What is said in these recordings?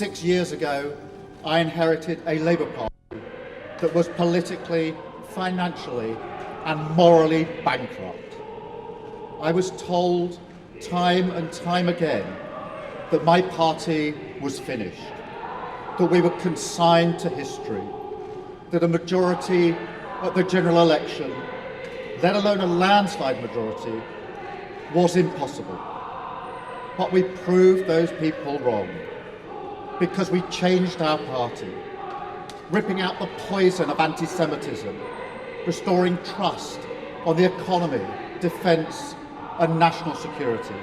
6 years ago, I inherited a Labour Party that was politically, financially, and morally bankrupt. I was told time and time again that my party was finished, that we were consigned to history, that a majority at the general election, let alone a landslide majority, was impossible. But we proved those people wrong, because we changed our party, ripping out the poison of anti-Semitism, restoring trust on the economy, defence and national security,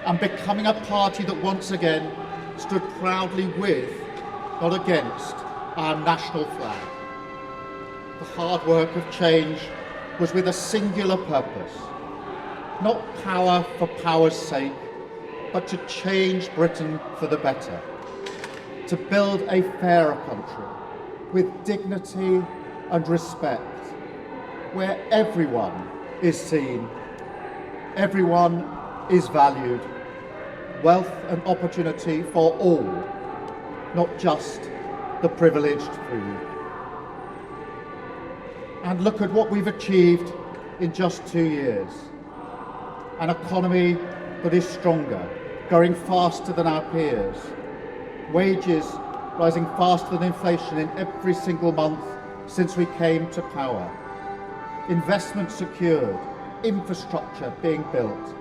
and becoming a party that once again stood proudly with, not against, our national flag. The hard work of change was with a singular purpose, not power for power's sake, but to change Britain for the better, to build a fairer country with dignity and respect, where everyone is seen, everyone is valued, wealth and opportunity for all, not just the privileged few. And look at what we've achieved in just 2 years. An economy that is stronger, growing faster than our peers, wages rising faster than inflation in every single month since we came to power, investment secured, infrastructure being built,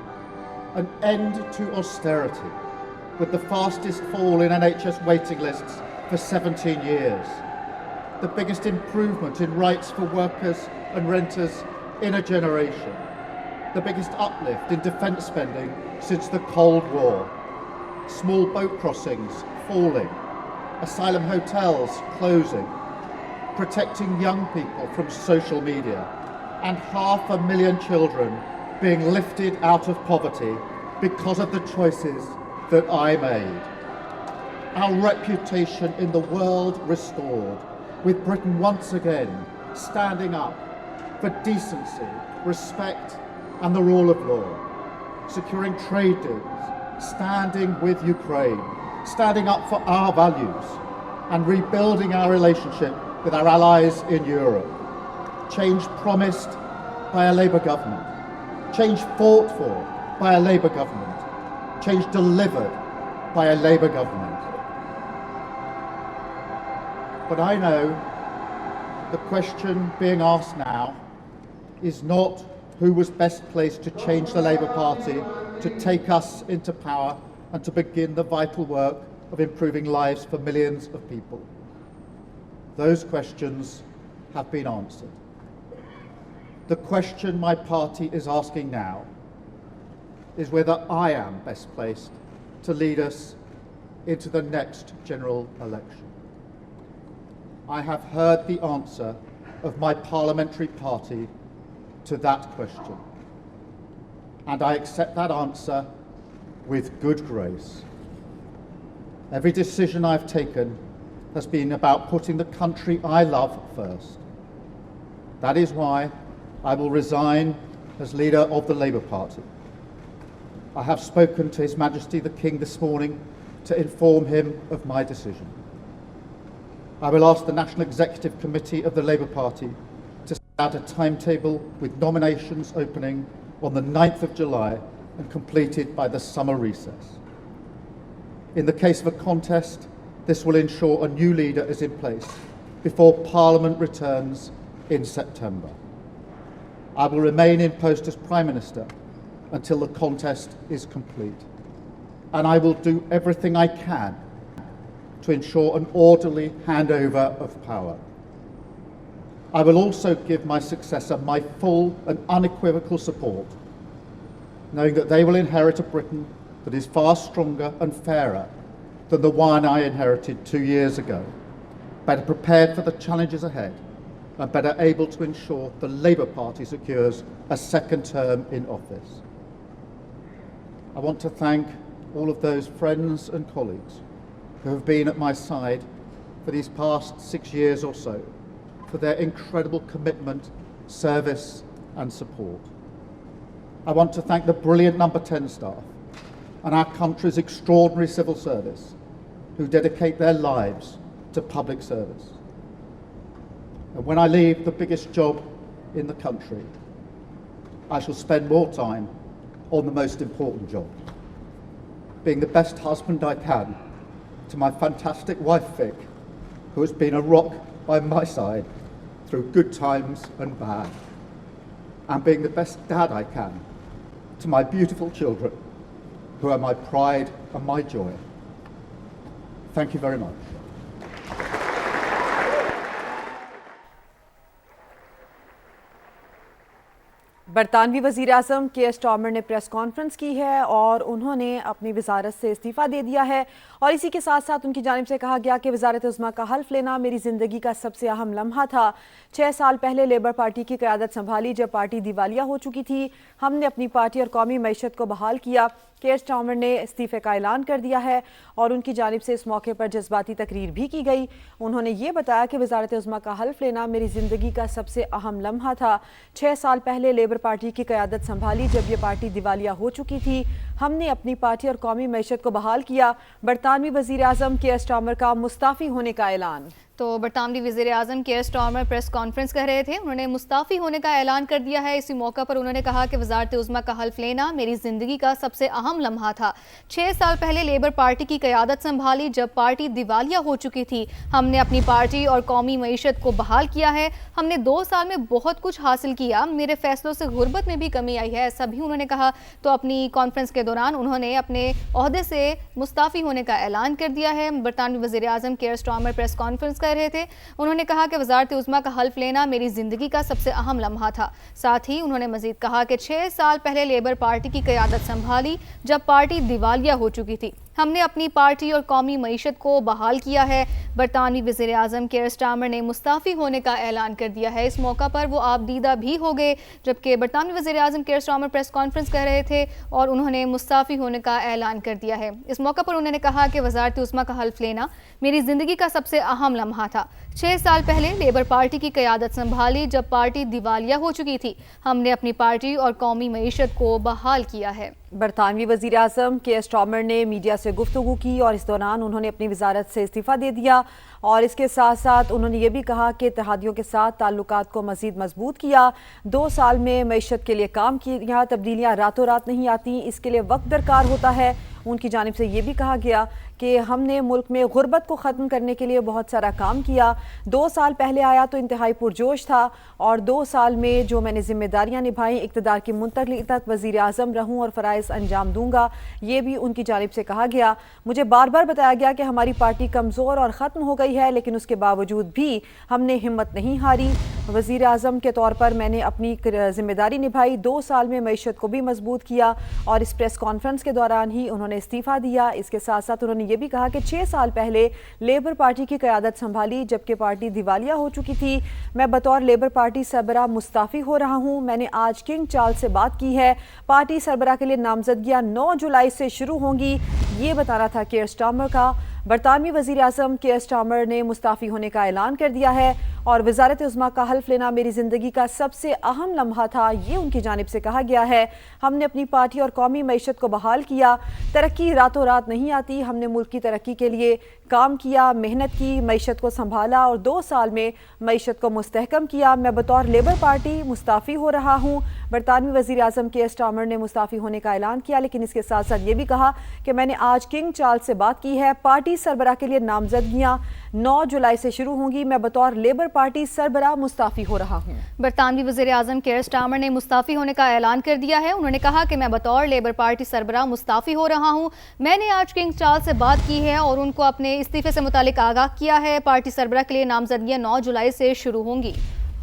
an end to austerity with the fastest fall in NHS waiting lists for 17 years, the biggest improvement in rights for workers and renters in a generation, the biggest uplift in defence spending since the Cold War, small boat crossings falling, asylum hotels closing, protecting young people from social media, and 500,000 children being lifted out of poverty because of the choices that I made. Our reputation in the world restored, with Britain once again standing up for decency, respect and the rule of law, securing trade deals, standing with Ukraine, standing up for our values and rebuilding our relationship with our allies in Europe. Change promised by a Labour government, change fought for by a Labour government, change delivered by a Labour government. But I know the question being asked now is not who was best placed to change the Labour Party, to take us into power and to begin the vital work of improving lives for millions of people. Those questions have been answered. The question my party is asking now is whether I am best placed to lead us into the next general election. I have heard the answer of my parliamentary party to that question, and I accept that answer with good grace. Every decision I've taken has been about putting the country I love first. That is why I will resign as leader of the Labour Party. I have spoken to His Majesty the King this morning to inform him of my decision. I will ask the National Executive Committee of the Labour Party to set out a timetable with nominations opening on the 9th of July and completed by the summer recess. In the case of a contest, this will ensure a new leader is in place before Parliament returns in September. I will remain in post as Prime Minister until the contest is complete, and I will do everything I can to ensure an orderly handover of power. I will also give my successor my full and unequivocal support, knowing that they will inherit a Britain that is far stronger and fairer than the one I inherited 2 years ago, better prepared for the challenges ahead, and better able to ensure the Labour Party secures a second term in office. I want to thank all of those friends and colleagues who have been at my side for these past 6 years or so, for their incredible commitment, service and support. I want to thank the brilliant Number 10 staff and our country's extraordinary civil service, who dedicate their lives to public service. And when I leave the biggest job in the country, I shall spend more time on the most important job, being the best husband I can to my fantastic wife Vic, who has been a rock by my side through good times and bad, and being the best dad I can to my beautiful children, who are my pride and my joy. Thank you very much. बरतानवी वज़ीर आज़म care Starmer ने press conference की है और उन्होंने अपनी वजारत से इस्तीफ़ा दे दिया है और इसी के साथ साथ उनकी जानिब से कहा गया कि वज़ारत उज़्मा का हल्फ लेना मेरी ज़िंदगी का सबसे अहम लम्हा था। 6 साल पहले लेबर पार्टी की क़यादत संभाली जब पार्टी दिवालिया हो चुकी थी। हमने अपनी पार्टी और कौमी मईशत को बहाल किया। केयर स्टार्मर ने इस्तीफ़े का ऐलान कर दिया है और उनकी जानिब से इस मौके पर जज्बाती तकरीर भी की गई। उन्होंने ये बताया कि वज़ारत उज़्मा का हल्फ लेना मेरी ज़िंदगी का सबसे अहम लम्हा था। 6 साल पहले लेबर पार्टी की क़यादत संभाली जब ये पार्टी दिवालिया हो चुकी थी। हमने अपनी पार्टी और कौमी मईशत को बहाल किया। बरतानवी वज़ीर आज़म केयर स्टार्मर का मुस्ताफ़ी होने का ऐलान। तो बरतानवी वज़ीर आज़म केयर स्टार्मर प्रेस कॉन्फ्रेंस कर रहे थे। उन्होंने मुस्ताफ़ी होने का ऐलान कर दिया है। इसी मौका पर उन्होंने कहा कि वज़ारत उज़्मा का हल्फ लेना मेरी ज़िंदगी का सबसे अहम लम्हा था। 6 साल पहले लेबर पार्टी की क़यादत संभाली जब पार्टी दिवालिया हो चुकी थी। हमने अपनी पार्टी और कौमी मईशत को बहाल किया है। हमने 2 साल में बहुत कुछ हासिल किया। मेरे फैसलों से गुर्बत में भी कमी आई है, ऐसा भी उन्होंने कहा। तो अपनी कॉन्फ्रेंस के दौरान उन्होंने अपने ओहदे से मुस्ताफ़ी होने का ऐलान कर दिया है। बरतानवी वज़ीर आज़म केयर स्टार्मर प्रेस कॉन्फ्रेंस कर रहे थे। उन्होंने कहा कि वज़ारत उज़्मा का हल्फ लेना मेरी ज़िंदगी का सबसे अहम लम्हा था। साथ ही उन्होंने मज़ीद कहा कि 6 साल पहले लेबर पार्टी की क़यादत संभाली जब पार्टी दिवालिया हो चुकी थी। हमने अपनी पार्टी और कौमी मईशत को बहाल किया है। बरतानवी वज़ीर आज़म केयर स्टार्मर ने मुस्ताफ़ी होने का ऐलान कर दिया है। इस मौका पर वो आप दीदा भी हो गए, जबकि बरतानवी वज़ीर आज़म केयर स्टार्मर प्रेस कॉन्फ्रेंस कर रहे थे और उन्होंने मुस्ताफ़ी होने का ऐलान कर दिया है। इस मौका पर उन्होंने कहा कि वज़ारत उज़्मा का हल्फ लेना मेरी ज़िंदगी का सबसे अहम लम्हा था। 6 साल पहले लेबर पार्टी की क़यादत संभाली जब पार्टी दिवालिया हो चुकी थी। हमने अपनी पार्टी और कौमी मईशत को बहाल किया है। बरतानवी वज़ीर आज़म केयर स्टार्मर ने मीडिया से गुफ्तगू की और इस दौरान उन्होंने अपनी वजारत से इस्तीफ़ा दे दिया और इसके साथ साथ उन्होंने ये भी कहा कि इत्तेहादियों के साथ ताल्लुकात को मज़ीद मजबूत किया। 2 साल में मईशत के लिए काम किया। तब्दीलियाँ रातों रात नहीं आती, इसके लिए वक्त दरकार होता है। उनकी जानिब से ये भी कहा गया कि हमने मुल्क में गुर्बत को ख़त्म करने के लिए बहुत सारा काम किया। 2 साल पहले आया तो इंतहाई पुरजोश था और 2 साल में जो मैंने जिम्मेदारियां निभाई, इक़्तिदार की मुंतकली तक वज़ीर आज़म रहूं और फ़राइज़ अंजाम दूंगा, ये भी उनकी जानिब से कहा गया। मुझे बार बार बताया गया कि हमारी पार्टी कमज़ोर और ख़त्म हो गई है, लेकिन उसके बावजूद भी हमने हिम्मत नहीं हारी। वज़ीर आज़म के तौर पर मैंने अपनी जिम्मेदारी निभाई। 2 साल में मईशत को भी मजबूत किया और इस प्रेस कॉन्फ्रेंस के दौरान ही उन्होंने इस्तीफ़ा दिया। इसके साथ साथ उन्होंने ये भी कहा कि 6 साल पहले लेबर पार्टी की क़यादत संभाली जबकि पार्टी दिवालिया हो चुकी थी। मैं बतौर लेबर पार्टी सरबराह मुस्ताफ़ी हो रहा हूँ। मैंने आज किंग चार्ल्स से बात की है। पार्टी सरबराह के लिए नामजदगियाँ 9 जुलाई से शुरू होंगी, ये बताना था केयर स्टार्मर का। बरतानवी वज़ीर आज़म केयर स्टार्मर ने मुस्ताफ़ी होने का ऐलान कर दिया है और वज़ारत उज़्मा का हल्फ लेना मेरी ज़िंदगी का सबसे अहम लम्हा था, ये उनकी जानिब से कहा गया है। हमने अपनी पार्टी और कौमी मईशत को बहाल किया। तरक्की रातों रात नहीं आती, हमने मुल्क की तरक्की के लिए काम किया, मेहनत की, मईशत को संभाला और 2 साल में मईशत को मुस्तहकम किया। मैं बतौर लेबर पार्टी मुस्ताफ़ी हो रहा हूँ। बरतानवी वज़ीर आज़म केयर स्टार्मर ने मुस्ताफ़ी होने का ऐलान किया, लेकिन इसके साथ साथ ये भी कहा कि मैंने आज किंग चार्ल्स से बात की है। पार्टी सरबराह के लिए नामजदगियाँ 9 जुलाई से शुरू होंगी। मैं बतौर लेबर पार्टी सरबराह मुस्ताफ़ी हो रहा हूँ। बरतानवी वज़ीर आज़म केयर स्टार्मर ने मुस्ताफ़ी होने का ऐलान कर दिया है। उन्होंने कहा कि मैं बतौर लेबर पार्टी सरबराह मुस्ताफ़ी हो रहा हूँ। मैंने आज किंग चार्ल्स से बात की है और उनको अपने इस्तीफ़े से मुतालिक आगाह किया है। पार्टी सरबराह के लिए नामजदगियाँ 9 जुलाई से शुरू होंगी।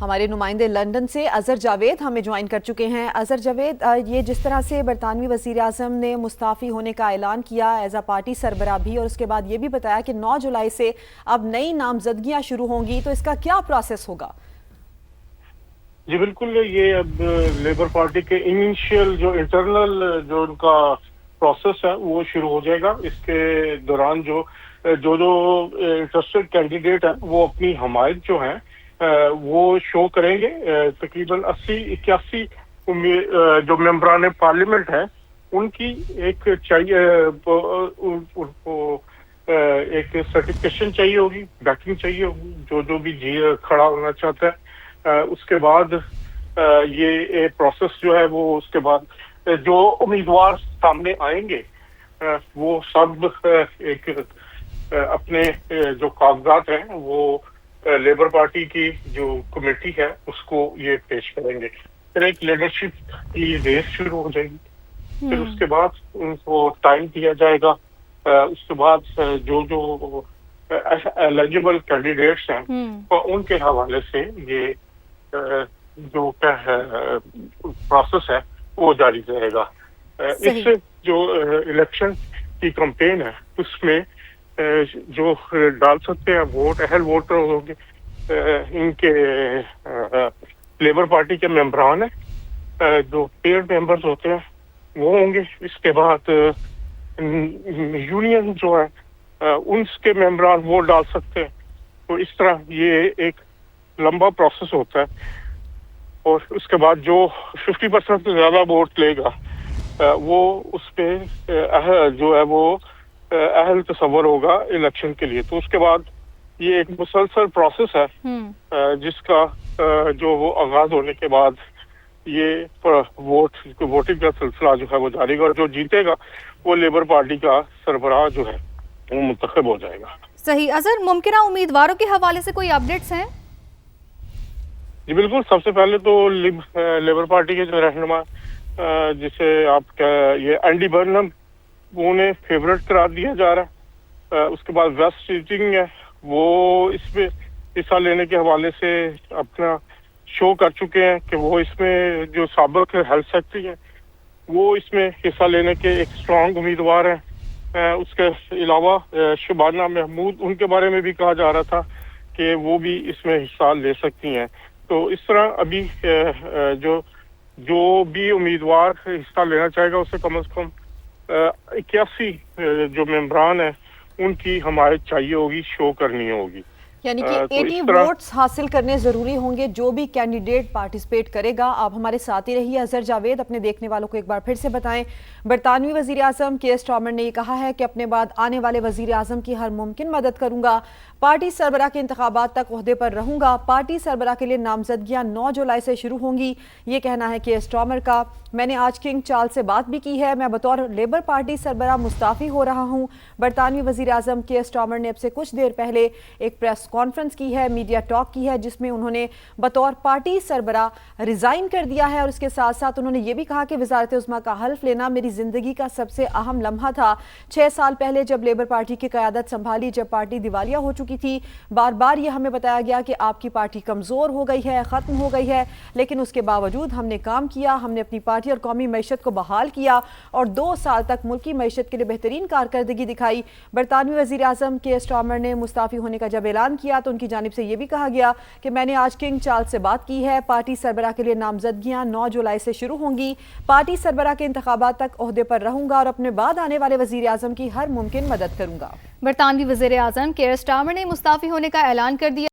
हमारे नुमाइंदे लंदन से अज़हर जावेद हमें ज्वाइन कर चुके हैं। अज़हर जावेद, ये जिस तरह से बरतानवी वज़ीर आज़म ने मुस्ताफ़ी होने का ऐलान किया एज आ पार्टी सरबराह भी, और उसके बाद ये भी बताया कि 9 जुलाई से अब नई नामजदगियाँ शुरू होंगी, तो इसका क्या प्रोसेस होगा? जी बिल्कुल, ये अब लेबर पार्टी के इनिशियल जो इंटरनल जो उनका प्रोसेस है वो शुरू हो जाएगा। इसके दौरान जो इंटरेस्टेड कैंडिडेट है वो अपनी हमायत जो है वो शो करेंगे। तकरीबन 80-81 जो मेंबरान पार्लियामेंट है उनकी एक चाहिए उनको एक सर्टिफिकेशन चाहिए होगी, बैकिंग चाहिए होगी, जो भी जी खड़ा होना चाहता है। उसके बाद ये प्रोसेस जो है वो उसके बाद जो उम्मीदवार सामने आएंगे वो सब एक अपने जो कागजात हैं वो लेबर पार्टी की जो कमेटी है उसको ये पेश करेंगे। फिर एक लीडरशिप की रेस शुरू हो जाएगी। फिर उसके बाद उनको टाइम दिया जाएगा। उसके बाद जो एलिजिबल कैंडिडेट्स हैं तो उनके हवाले से ये जो क्या है प्रोसेस है वो जारी रहेगा। इससे जो इलेक्शन की कैंपेन है उसमें जो डाल सकते हैं वोट अहल वोटर होंगे, इनके लेबर पार्टी के मेंबरान हैं, जो पेड मेंबर्स होते हैं वो होंगे। इसके बाद यूनियन जो है उनके मेंबरान वोट डाल सकते हैं। तो इस तरह ये एक लंबा प्रोसेस होता है और उसके बाद जो 50% से ज़्यादा वोट लेगा वो उस पे जो है वो अहल तस्वर होगा इलेक्शन के लिए। तो उसके बाद ये एक मुसलसल प्रोसेस है जिसका जो वो आगाज होने के बाद ये वोटिंग का सिलसिला जो है वो जारी होगा और जो जीतेगा वो लेबर पार्टी का सरबराह जो है वो मुंतखब हो जाएगा। सही। अजहर, मुमकिन उम्मीदवारों के हवाले से कोई अपडेट्स हैं? जी बिल्कुल। सबसे पहले तो लेबर पार्टी के जो रहनुमा जिसे आप ये एंडी बर्नम उन्हें फेवरेट करार दिया जा रहा है। उसके बाद वेस्ट सीटिंग है वो इसमें हिस्सा लेने के हवाले से अपना शो कर चुके हैं कि वो इसमें जो साबिक हेल्थ सेक्रेटरी हैं वो इसमें हिस्सा लेने के एक स्ट्रांग उम्मीदवार हैं। उसके अलावा शुबाना महमूद उनके बारे में भी कहा जा रहा था कि वो भी इसमें हिस्सा ले सकती हैं। तो इस तरह अभी जो भी उम्मीदवार हिस्सा लेना चाहेगा उसे कम से कम 81 जो मेंबरान हैं उनकी हमायत चाहिए होगी, शो करनी होगी। यानी कि 80 वोट्स हासिल करने जरूरी होंगे जो भी कैंडिडेट पार्टिसिपेट करेगा। आप हमारे साथ ही रहिए। अजहर जावेद, अपने देखने वालों को एक बार फिर से बताएं। बरतानवी वजीर आजम केयर स्टार्मर ने कहा है कि अपने बाद आने वाले वजीर आजम की हर मुमकिन मदद करूंगा, पार्टी सरबराह के इंतखाबात तक ओहदे पर रहूंगा। पार्टी सरबराह के लिए नामजदगियां 9 जुलाई से शुरू होंगी, ये कहना है केयर स्टार्मर का। मैंने आज किंग चार्ल्स से बात भी की है, मैं बतौर लेबर पार्टी सरबराह मुस्ताफी हो रहा हूँ। बरतानवी वजीर आजम केयर स्टार्मर ने अब से कुछ देर पहले एक प्रेस कॉन्फ्रेंस की है, मीडिया टॉक की है, जिसमें उन्होंने बतौर पार्टी सरबराह रिजाइन कर दिया है और उसके साथ साथ उन्होंने ये भी कहा कि वजारत उज़्मा का हल्फ लेना मेरी जिंदगी का सबसे अहम लम्हा था। 6 साल पहले जब लेबर पार्टी की क़यादत संभाली, जब पार्टी दिवालिया हो चुकी थी, बार बार ये हमें बताया गया कि आपकी पार्टी कमज़ोर हो गई है, ख़त्म हो गई है, लेकिन उसके बावजूद हमने काम किया, हमने अपनी पार्टी और कौमी मैशत को बहाल किया और 2 साल तक मुल्की मैशत के लिए बेहतरीन कारकर्दगी दिखाई। बरतानवी वज़ीर आज़म केयर स्टार्मर ने मुस्ताफ़ी होने का जब ऐलान किया तो उनकी जानिब से ये भी कहा गया कि मैंने आज किंग चार्ल्स से बात की है, पार्टी सरबराह के लिए नामजदगियां 9 जुलाई से शुरू होंगी, पार्टी सरबराह के इंतखाबात तक ओहदे पर रहूंगा और अपने बाद आने वाले वज़ीर आज़म की हर मुमकिन मदद करूंगा। बरतानवी वज़ीर आज़म केयर स्टार्मर ने मुस्ताफ़ी होने का ऐलान कर दिया।